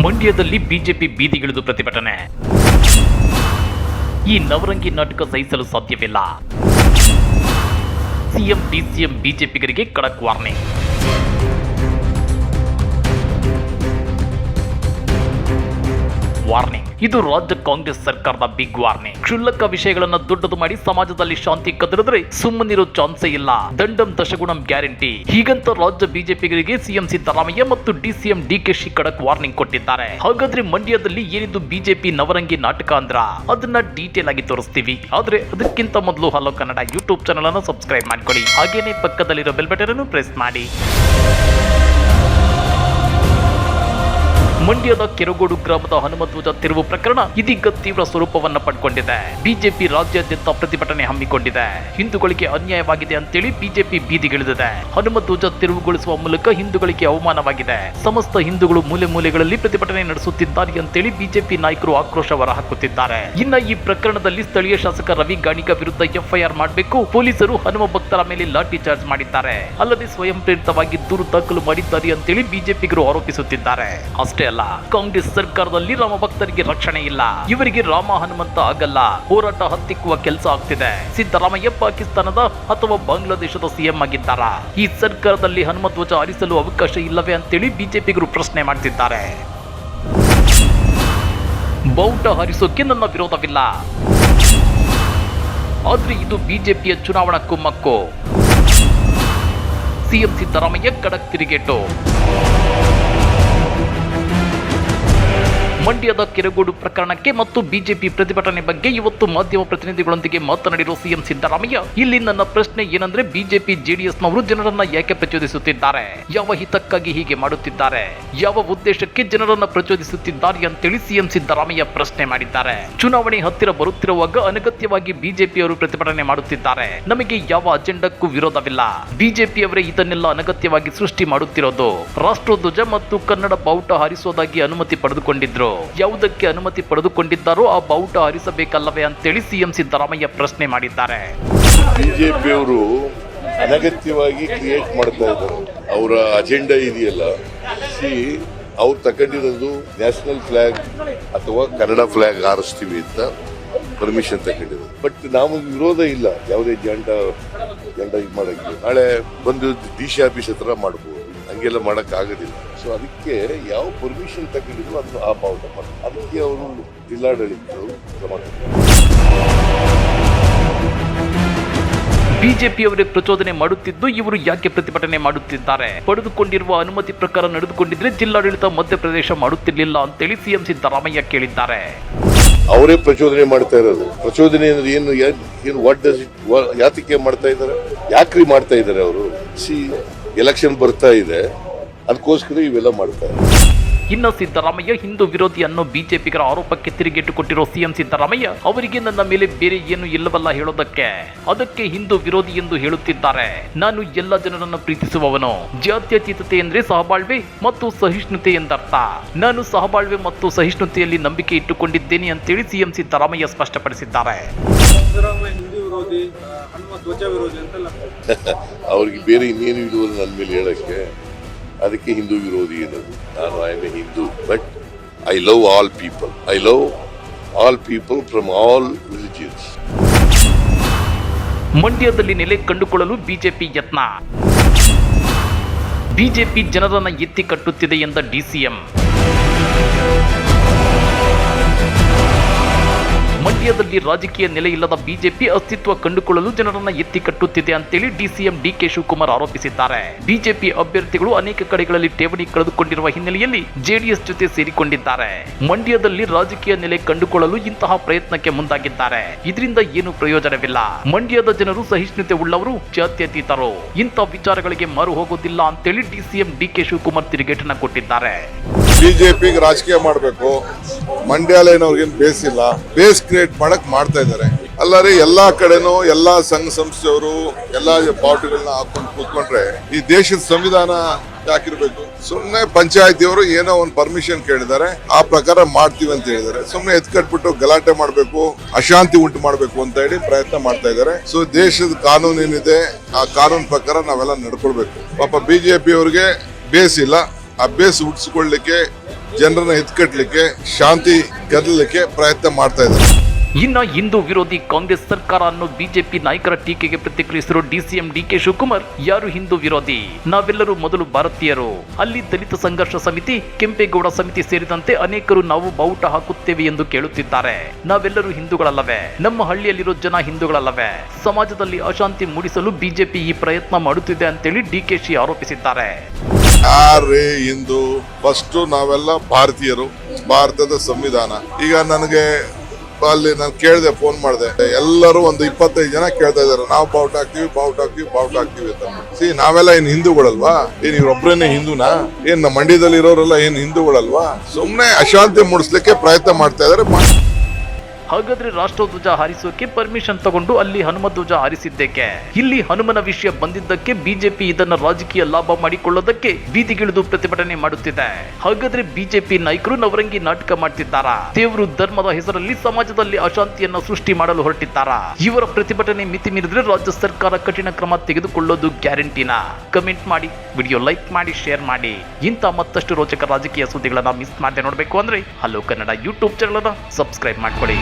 ಮಂಡ್ಯದಲ್ಲಿ ಬಿಜೆಪಿ ಬೀದಿಗಿಳಿದು ಪ್ರತಿಭಟನೆ. ಈ ನವರಂಗಿ ನಾಟಕ ಸಹಿಸಲು ಸಾಧ್ಯವಿಲ್ಲ. ಸಿಎಂ ಡಿಸಿಎಂ ಬಿಜೆಪಿಗರಿಗೆ ಖಡಕ್ ವಾರ್ನಿಂಗ್. ಇದು ರಾಜ್ಯ ಕಾಂಗ್ರೆಸ್ ಸರ್ಕಾರದ ಬಿಗ್ ವಾರ್ನಿಂಗ್. ಕ್ಷುಲ್ಲಕ ವಿಷಯಗಳನ್ನು ದೊಡ್ಡದು ಮಾಡಿ ಸಮಾಜದಲ್ಲಿ ಶಾಂತಿ ಕದಡಿದ್ರೆ ಸುಮ್ಮನಿರೋ ಚಾನ್ಸೇ ಇಲ್ಲ. ದಂಡಂ ದಶಗುಣಂ ಗ್ಯಾರಂಟಿ. ಹೀಗಂತ ರಾಜ್ಯ ಬಿಜೆಪಿಗರಿಗೆ ಸಿಎಂ ಸಿದ್ದರಾಮಯ್ಯ ಮತ್ತು ಡಿಸಿಎಂ ಡಿಕೆಶಿ ಖಡಕ್ ವಾರ್ನಿಂಗ್ ಕೊಟ್ಟಿದ್ದಾರೆ. ಹಾಗಾದ್ರೆ ಮಂಡ್ಯದಲ್ಲಿ ಏನಿದು ಬಿಜೆಪಿ ನವರಂಗಿ ನಾಟಕ ಅಂದ್ರ ಅದನ್ನ ಡೀಟೇಲ್ ಆಗಿ ತೋರಿಸ್ತೀವಿ. ಆದ್ರೆ ಅದಕ್ಕಿಂತ ಮೊದಲು ಹಲೋ ಕನ್ನಡ ಯೂಟ್ಯೂಬ್ ಚಾನಲ್ ಅನ್ನು ಸಬ್ಸ್ಕ್ರೈಬ್ ಮಾಡ್ಕೊಳ್ಳಿ. ಹಾಗೇನೆ ಪಕ್ಕದಲ್ಲಿರೋ ಬೆಲ್ ಬಟನ್ ಅನ್ನು ಪ್ರೆಸ್ ಮಾಡಿ. ಮಂಡ್ಯದ ಕೆರಗೋಡು ಗ್ರಾಮದ ಹನುಮಧ್ವಜ ತಿರುವು ಪ್ರಕರಣ ಇದೀಗ ತೀವ್ರ ಸ್ವರೂಪವನ್ನು ಪಡ್ಕೊಂಡಿದೆ. ಬಿಜೆಪಿ ರಾಜ್ಯಾದ್ಯಂತ ಪ್ರತಿಭಟನೆ ಹಮ್ಮಿಕೊಂಡಿದೆ. ಹಿಂದೂಗಳಿಗೆ ಅನ್ಯಾಯವಾಗಿದೆ ಅಂತೇಳಿ ಬಿಜೆಪಿ ಬೀದಿಗಿಳಿದಿದೆ. ಹನುಮಧ್ವಜ ತಿರುವುಗೊಳಿಸುವ ಮೂಲಕ ಹಿಂದೂಗಳಿಗೆ ಅವಮಾನವಾಗಿದೆ. ಸಮಸ್ತ ಹಿಂದೂಗಳು ಮೂಲೆ ಮೂಲೆಗಳಲ್ಲಿ ಪ್ರತಿಭಟನೆ ನಡೆಸುತ್ತಿದ್ದಾರೆ ಅಂತೇಳಿ ಬಿಜೆಪಿ ನಾಯಕರು ಆಕ್ರೋಶ ಹೊರಹಾಕುತ್ತಿದ್ದಾರೆ. ಇನ್ನ ಈ ಪ್ರಕರಣದಲ್ಲಿ ಸ್ಥಳೀಯ ಶಾಸಕ ರವಿ ಗಾಣಿಗ ವಿರುದ್ಧ ಎಫ್ಐಆರ್ ಮಾಡಬೇಕು. ಪೊಲೀಸರು ಹನುಮ ಭಕ್ತರ ಮೇಲೆ ಲಾಠಿ ಚಾರ್ಜ್ ಮಾಡಿದ್ದಾರೆ. ಅಲ್ಲದೆ ಸ್ವಯಂ ಪ್ರೇರಿತವಾಗಿ ದೂರು ದಾಖಲು ಮಾಡಿದ್ದಾರೆ ಅಂತೇಳಿ ಬಿಜೆಪಿಗರು ಆರೋಪಿಸುತ್ತಿದ್ದಾರೆ. ಅಷ್ಟೇ ಅಲ್ಲ, ಕಾಂಗ್ರೆಸ್ ಸರ್ಕಾರದಲ್ಲಿ ರಾಮ ಭಕ್ತರಿಗೆ ರಕ್ಷಣೆ ಇಲ್ಲ. ಇವರಿಗೆ ರಾಮ ಹನುಮಂತ ಆಗಲ್ಲ. ಹೋರಾಟ ಹತ್ತಿಕ್ಕುವ ಕೆಲಸ ಆಗ್ತಿದೆ. ಸಿದ್ದರಾಮಯ್ಯ ಪಾಕಿಸ್ತಾನದ ಅಥವಾ ಬಾಂಗ್ಲಾದೇಶದ ಸಿಎಂ ಆಗಿದ್ದಾರಾ? ಈ ಸರ್ಕಾರದಲ್ಲಿ ಹನುಮಧ್ವಜ ಹಾರಿಸಲು ಅವಕಾಶ ಇಲ್ಲವೇ ಅಂತೇಳಿ ಬಿಜೆಪಿಗರು ಪ್ರಶ್ನೆ ಮಾಡ್ತಿದ್ದಾರೆ. ಬಾವುಟ ಹಾರಿಸೋಕೆ ನನ್ನ ವಿರೋಧವಿಲ್ಲ, ಆದ್ರೆ ಇದು ಬಿಜೆಪಿಯ ಚುನಾವಣಾ ಕುಮ್ಮಕ್ಕು. ಸಿಎಂ ಸಿದ್ದರಾಮಯ್ಯ ಖಡಕ್ ತಿರುಗೇಟು. ಮಂಡ್ಯದ ಕೆರಗೋಡು ಪ್ರಕರಣಕ್ಕೆ ಮತ್ತು ಬಿಜೆಪಿ ಪ್ರತಿಭಟನೆ ಬಗ್ಗೆ ಇವತ್ತು ಮಾಧ್ಯಮ ಪ್ರತಿನಿಧಿಗಳೊಂದಿಗೆ ಮಾತನಾಡಿರುವ ಸಿಎಂ ಸಿದ್ದರಾಮಯ್ಯ, ಇಲ್ಲಿ ನನ್ನ ಪ್ರಶ್ನೆ ಏನಂದ್ರೆ ಬಿಜೆಪಿ ಜೆಡಿಎಸ್ನವರು ಜನರನ್ನ ಯಾಕೆ ಪ್ರಚೋದಿಸುತ್ತಿದ್ದಾರೆ? ಯಾವ ಹಿತಕ್ಕಾಗಿ ಹೀಗೆ ಮಾಡುತ್ತಿದ್ದಾರೆ? ಯಾವ ಉದ್ದೇಶಕ್ಕೆ ಜನರನ್ನ ಪ್ರಚೋದಿಸುತ್ತಿದ್ದಾರೆ ಅಂತೇಳಿ ಸಿಎಂ ಸಿದ್ದರಾಮಯ್ಯ ಪ್ರಶ್ನೆ ಮಾಡಿದ್ದಾರೆ. ಚುನಾವಣೆ ಹತ್ತಿರ ಬರುತ್ತಿರುವಾಗ ಅನಗತ್ಯವಾಗಿ ಬಿಜೆಪಿಯವರು ಪ್ರತಿಭಟನೆ ಮಾಡುತ್ತಿದ್ದಾರೆ. ನಮಗೆ ಯಾವ ಅಜೆಂಡಕ್ಕೂ ವಿರೋಧವಿಲ್ಲ. ಬಿಜೆಪಿಯವರೇ ಇದನ್ನೆಲ್ಲ ಅನಗತ್ಯವಾಗಿ ಸೃಷ್ಟಿ ಮಾಡುತ್ತಿರೋದು. ರಾಷ್ಟ್ರಧ್ವಜ ಮತ್ತು ಕನ್ನಡ ಬಾವುಟ ಹಾರಿಸೋದಾಗಿ ಅನುಮತಿ ಪಡೆದುಕೊಂಡಿದ್ರು. ಯಾವುದಕ್ಕೆ ಅನುಮತಿ ಪಡೆದುಕೊಂಡಿದ್ದಾರೋ ಆ ಬಾವುಟ ಹಾರಿಸಬೇಕಲ್ಲವೇ ಅಂತೇಳಿ ಸಿಎಂ ಸಿದ್ದರಾಮಯ್ಯ ಪ್ರಶ್ನೆ ಮಾಡಿದ್ದಾರೆ. ಬಿಜೆಪಿಯವರು ಅನಗತ್ಯವಾಗಿ ಕ್ರಿಯೇಟ್ ಮಾಡ್ತಾ ಇದ್ದಾರೆ. ಅವರ ಅಜೆಂಡಾ ಇದೆಯಲ್ಲ, ಅವ್ರು ತಗೊಂಡಿರೋದು ನ್ಯಾಷನಲ್ ಫ್ಲಾಗ್ ಅಥವಾ ಕನ್ನಡ ಫ್ಲಾಗ್ ಹಾರಿಸ್ತೀವಿ ಅಂತ ಪರ್ಮಿಷನ್ ತಗೊಂಡಿರೋದು. ಬಟ್ ನಾವು ವಿರೋಧ ಇಲ್ಲ ಯಾವುದೇ ಜೆಂಡ ಇದು ಮಾಡಕ್ಕೆ. ನಾಳೆ ಬಂದು ಡಿಸಿ ಆಫೀಸ್ ಹತ್ರ ಮಾಡ್ಬೋದು, ಹಂಗೆಲ್ಲ ಮಾಡಕ್ ಆಗೋದಿಲ್ಲ. ಸೊ ಅದಕ್ಕೆ ಯಾವ ಪರ್ಮಿಷನ್ ತಗೊಂಡಿದ್ರು ಅದನ್ನು ಆ ಬಾವುಟ ಮಾಡಿ, ಅದಕ್ಕೆ ಅವರು ಜಿಲ್ಲಾಡಳಿತರು ಕ್ರಮ ಬಿಜೆಪಿಯವರೇ ಪ್ರಚೋದನೆ ಮಾಡುತ್ತಿದ್ದು ಇವರು ಯಾಕೆ ಪ್ರತಿಭಟನೆ ಮಾಡುತ್ತಿದ್ದಾರೆ? ಪಡೆದುಕೊಂಡಿರುವ ಅನುಮತಿ ಪ್ರಕಾರ ನಡೆದುಕೊಂಡಿದ್ರೆ ಜಿಲ್ಲಾಡಳಿತ ಮಧ್ಯಪ್ರದೇಶ ಮಾಡುತ್ತಿರಲಿಲ್ಲ ಅಂತೇಳಿ ಸಿಎಂ ಸಿದ್ದರಾಮಯ್ಯ ಕೇಳಿದ್ದಾರೆ. ಅವರೇ ಪ್ರಚೋದನೆ ಮಾಡ್ತಾ ಇರೋದು. ಪ್ರಚೋದನೆ ಅಂದ್ರೆ ಏನು ವಾಟ್ ಡಸ್ ಇಟ್, ಯಾತಕ್ಕೆ ಮಾಡ್ತಾ ಇದ್ದಾರೆ, ಯಾಕ್ರಿ ಮಾಡ್ತಾ ಇದ್ದಾರೆ ಅವರು? ಎಲೆಕ್ಷನ್ ಬರ್ತಾ ಇದೆ, ಅದಕ್ಕೋಸ್ಕರ ಇವೆಲ್ಲ ಮಾಡ್ತಾರೆ. ಇನ್ನು ಸಿದ್ದರಾಮಯ್ಯ ಹಿಂದೂ ವಿರೋಧಿ ಅನ್ನೋ ಬಿಜೆಪಿಗರ ಆರೋಪಕ್ಕೆ ತಿರುಗೇಟು ಕೊಟ್ಟಿರೋ ಸಿಎಂ ಸಿದ್ದರಾಮಯ್ಯ, ಅವರಿಗೆ ನನ್ನ ಮೇಲೆ ಬೇರೆ ಏನು ಇಲ್ಲವಲ್ಲ ಹೇಳೋದಕ್ಕೆ, ಅದಕ್ಕೆ ಹಿಂದೂ ವಿರೋಧಿ ಎಂದು ಹೇಳುತ್ತಿದ್ದಾರೆ. ನಾನು ಎಲ್ಲ ಜನರನ್ನು ಪ್ರೀತಿಸುವವನು. ಜಾತ್ಯತೀತತೆ ಎಂದ್ರೆ ಸಹಬಾಳ್ವೆ ಮತ್ತು ಸಹಿಷ್ಣುತೆ ಎಂದರ್ಥ. ನಾನು ಸಹಬಾಳ್ವೆ ಮತ್ತು ಸಹಿಷ್ಣುತೆಯಲ್ಲಿ ನಂಬಿಕೆ ಇಟ್ಟುಕೊಂಡಿದ್ದೇನೆ ಅಂತೇಳಿ ಸಿಎಂ ಸಿದ್ದರಾಮಯ್ಯ ಸ್ಪಷ್ಟಪಡಿಸಿದ್ದಾರೆ. ಅವ್ರಿಗೆ ಬೇರೆ ಇನ್ನೇನು ಇಡುವುದು ನನ್ನ ಮೇಲೆ ಹೇಳಕ್ಕೆ, ಅದಕ್ಕೆ ಹಿಂದೂ ವಿರೋಧಿ ಅನ್ನೋದು. ನಾನು I am A Hindu, but I love all people. I love all people from all religions. ಮಂಡ್ಯದಲ್ಲಿ ನೆಲೆ ಕಂಡುಕೊಳ್ಳಲು ಬಿಜೆಪಿ ಯತ್ನ. ಬಿಜೆಪಿ ಜನರನ್ನ ಎತ್ತಿ ಕಟ್ಟುತ್ತಿದೆ ಎಂದ ಡಿಸಿಎಂ. ಮಂಡ್ಯದಲ್ಲಿ ರಾಜಕೀಯ ನೆಲೆ ಇಲ್ಲದ ಬಿಜೆಪಿ ಅಸ್ತಿತ್ವ ಕಂಡುಕೊಳ್ಳಲು ಜನರನ್ನ ಎತ್ತಿ ಕಟ್ಟುತ್ತಿದೆ ಅಂತೇಳಿ ಡಿಸಿಎಂ ಡಿಕೆ ಶಿವಕುಮಾರ್ ಆರೋಪಿಸಿದ್ದಾರೆ. ಬಿಜೆಪಿ ಅಭ್ಯರ್ಥಿಗಳು ಅನೇಕ ಕಡೆಗಳಲ್ಲಿ ಠೇವಣಿ ಕಳೆದುಕೊಂಡಿರುವ ಹಿನ್ನೆಲೆಯಲ್ಲಿ ಜೆಡಿಎಸ್ ಜೊತೆ ಸೇರಿಕೊಂಡಿದ್ದಾರೆ. ಮಂಡ್ಯದಲ್ಲಿ ರಾಜಕೀಯ ನೆಲೆ ಕಂಡುಕೊಳ್ಳಲು ಇಂತಹ ಪ್ರಯತ್ನಕ್ಕೆ ಮುಂದಾಗಿದ್ದಾರೆ. ಇದರಿಂದ ಏನು ಪ್ರಯೋಜನವಿಲ್ಲ. ಮಂಡ್ಯದ ಜನರು ಸಹಿಷ್ಣುತೆ ಉಳ್ಳವರು, ಜಾತ್ಯತೀತರು. ಇಂಥ ವಿಚಾರಗಳಿಗೆ ಮಾರು ಹೋಗೋದಿಲ್ಲ ಅಂತೇಳಿ ಡಿಸಿಎಂ ಡಿಕೆ ಶಿವಕುಮಾರ್ ತಿರುಗೇಟನ್ನ ಕೊಟ್ಟಿದ್ದಾರೆ. ಬಿಜೆಪಿಗೆ ರಾಜಕೀಯ ಮಾಡಬೇಕು, ಮಂಡ್ಯಲೇನವ್ರಿಗೇನು ಬೇಸಿಲ್ಲ, ಬೇಸ್ ಕ್ರಿಯೇಟ್ ಮಾಡಕ್ ಮಾಡ್ತಾ ಇದ್ದಾರೆ. ಅಲ್ಲರಿ ಎಲ್ಲಾ ಕಡೆನೂ ಎಲ್ಲಾ ಸಂಘ ಸಂಸ್ಥೆಯವರು ಎಲ್ಲಾ ಪಾರ್ಟಿಗಳನ್ನ ಹಾಕೊಂಡು ಕೂತ್ಕೊಂಡ್ರೆ ಈ ದೇಶದ ಸಂವಿಧಾನ ಯಾಕಿರ್ಬೇಕು? ಸುಮ್ನೆ ಪಂಚಾಯತಿಯವರು ಏನೋ ಒಂದು ಪರ್ಮಿಷನ್ ಕೇಳಿದ್ದಾರೆ, ಆ ಪ್ರಕಾರ ಮಾಡ್ತೀವಿ ಅಂತ ಹೇಳಿದ್ದಾರೆ. ಸುಮ್ನೆ ಎತ್ಕಟ್ಬಿಟ್ಟು ಗಲಾಟೆ ಮಾಡ್ಬೇಕು, ಅಶಾಂತಿ ಉಂಟು ಮಾಡ್ಬೇಕು ಅಂತ ಹೇಳಿ ಪ್ರಯತ್ನ ಮಾಡ್ತಾ ಇದ್ದಾರೆ. ಸೊ ದೇಶದ ಕಾನೂನು ಏನಿದೆ ಆ ಕಾನೂನು ಪ್ರಕಾರ ನಾವೆಲ್ಲ ನಡ್ಕೊಳ್ಬೇಕು. ಪಾಪ ಬಿಜೆಪಿ ಅವ್ರಿಗೆ ಬೇಸಿಲ್ಲ, ಆ ಬೇಸ್ ಉಡ್ಸ್ಕೊಳ್ಳಿಕ್ಕೆ, ಜನರನ್ನ ಎತ್ಕಟ್ಲಿಕ್ಕೆ, ಶಾಂತಿ ಗೆಲ್ಲಲಿಕ್ಕೆ ಪ್ರಯತ್ನ ಮಾಡ್ತಾ ಇದ್ದಾರೆ. ಇನ್ನ ಹಿಂದೂ ವಿರೋಧಿ ಕಾಂಗ್ರೆಸ್ ಸರ್ಕಾರ ಅನ್ನೋ ಬಿಜೆಪಿ ನಾಯಕರ ಟೀಕೆಗೆ ಪ್ರತಿಕ್ರಿಯಿಸಿರುವ ಡಿಸಿಎಂ ಡಿಕೆ ಶಿವಕುಮಾರ್, ಯಾರು ಹಿಂದೂ ವಿರೋಧಿ? ನಾವೆಲ್ಲರೂ ಮೊದಲು ಭಾರತೀಯರು. ಅಲ್ಲಿ ದಲಿತ ಸಂಘರ್ಷ ಸಮಿತಿ, ಕೆಂಪೇಗೌಡ ಸಮಿತಿ ಸೇರಿದಂತೆ ಅನೇಕರು ನಾವು ಬಾವುಟ ಹಾಕುತ್ತೇವೆ ಎಂದು ಕೇಳುತ್ತಿದ್ದಾರೆ. ನಾವೆಲ್ಲರೂ ಹಿಂದೂಗಳಲ್ಲವೇ? ನಮ್ಮ ಹಳ್ಳಿಯಲ್ಲಿರೋ ಜನ ಹಿಂದೂಗಳಲ್ಲವೇ? ಸಮಾಜದಲ್ಲಿ ಅಶಾಂತಿ ಮೂಡಿಸಲು ಬಿಜೆಪಿ ಈ ಪ್ರಯತ್ನ ಮಾಡುತ್ತಿದೆ ಅಂತೇಳಿ ಡಿಕೆಶಿ ಆರೋಪಿಸಿದ್ದಾರೆ. ಯಾರೇ ಹಿಂದೂ? ಫಸ್ಟ್ ನಾವೆಲ್ಲ ಭಾರತೀಯರು, ಭಾರತದ ಸಂವಿಧಾನ. ಈಗ ನನಗೆ ಅಲ್ಲಿ ನಾನು ಕೇಳಿದೆ, ಫೋನ್ ಮಾಡಿದೆ, ಎಲ್ಲರೂ ಒಂದು 25 ಜನ ಕೇಳ್ತಾ ಇದಾರೆ, ನಾವು ಬಾವುಟ ಹಾಕ್ತೀವಿ ಅಂತ. ನಾವೆಲ್ಲ ಏನ್ ಹಿಂದೂಗಳಲ್ವಾ? ಏನ್ ಇವ್ರೊಬ್ರೇನೆ ಹಿಂದೂನಾ? ಏನ್ ನಮ್ಮ ಮಂಡ್ಯದಲ್ಲಿ ಇರೋರೆಲ್ಲ ಏನ್ ಹಿಂದೂಗಳಲ್ವಾ? ಸುಮ್ನೆ ಅಶಾಂತಿ ಮೂಡಿಸ್ಲಿಕ್ಕೆ ಪ್ರಯತ್ನ ಮಾಡ್ತಾ ಇದಾರೆ. ಹಾಗಾದ್ರೆ ರಾಷ್ಟ್ರಧ್ವಜ ಹಾರಿಸೋಕೆ ಪರ್ಮಿಷನ್ ತಗೊಂಡು ಅಲ್ಲಿ ಹನುಮ ಧ್ವಜ ಹಾರಿಸಿದ್ದೇಕೆ? ಇಲ್ಲಿ ಹನುಮನ ವಿಷಯ ಬಂದಿದ್ದಕ್ಕೆ ಬಿಜೆಪಿ ಇದನ್ನ ರಾಜಕೀಯ ಲಾಭ ಮಾಡಿಕೊಳ್ಳೋದಕ್ಕೆ ಬೀದಿಗಿಳಿದು ಪ್ರತಿಭಟನೆ ಮಾಡುತ್ತಿದೆ. ಹಾಗಾದ್ರೆ ಬಿಜೆಪಿ ನಾಯಕರು ನವರಂಗಿ ನಾಟಕ ಮಾಡ್ತಿದ್ದಾರಾ? ದೇವರು ಧರ್ಮದ ಹೆಸರಲ್ಲಿ ಸಮಾಜದಲ್ಲಿ ಅಶಾಂತಿಯನ್ನ ಸೃಷ್ಟಿ ಮಾಡಲು ಹೊರಟಿದ್ದಾರಾ? ಇವರ ಪ್ರತಿಭಟನೆ ಮಿತಿ ಮೀರಿದ್ರೆ ರಾಜ್ಯ ಸರ್ಕಾರ ಕಠಿಣ ಕ್ರಮ ತೆಗೆದುಕೊಳ್ಳೋದು ಗ್ಯಾರಂಟಿನಾ? ಕಮೆಂಟ್ ಮಾಡಿ, ವಿಡಿಯೋ ಲೈಕ್ ಮಾಡಿ, ಶೇರ್ ಮಾಡಿ. ಇಂಥ ಮತ್ತಷ್ಟು ರೋಚಕ ರಾಜಕೀಯ ಸುದ್ದಿಗಳನ್ನ ಮಿಸ್ ಮಾಡದೆ ನೋಡಬೇಕು ಅಂದ್ರೆ ಹಲೋ ಕನ್ನಡ ಯೂಟ್ಯೂಬ್ ಚಾನಲ್ ಅನ್ನ ಸಬ್ಸ್ಕ್ರೈಬ್ ಮಾಡ್ಕೊಳ್ಳಿ.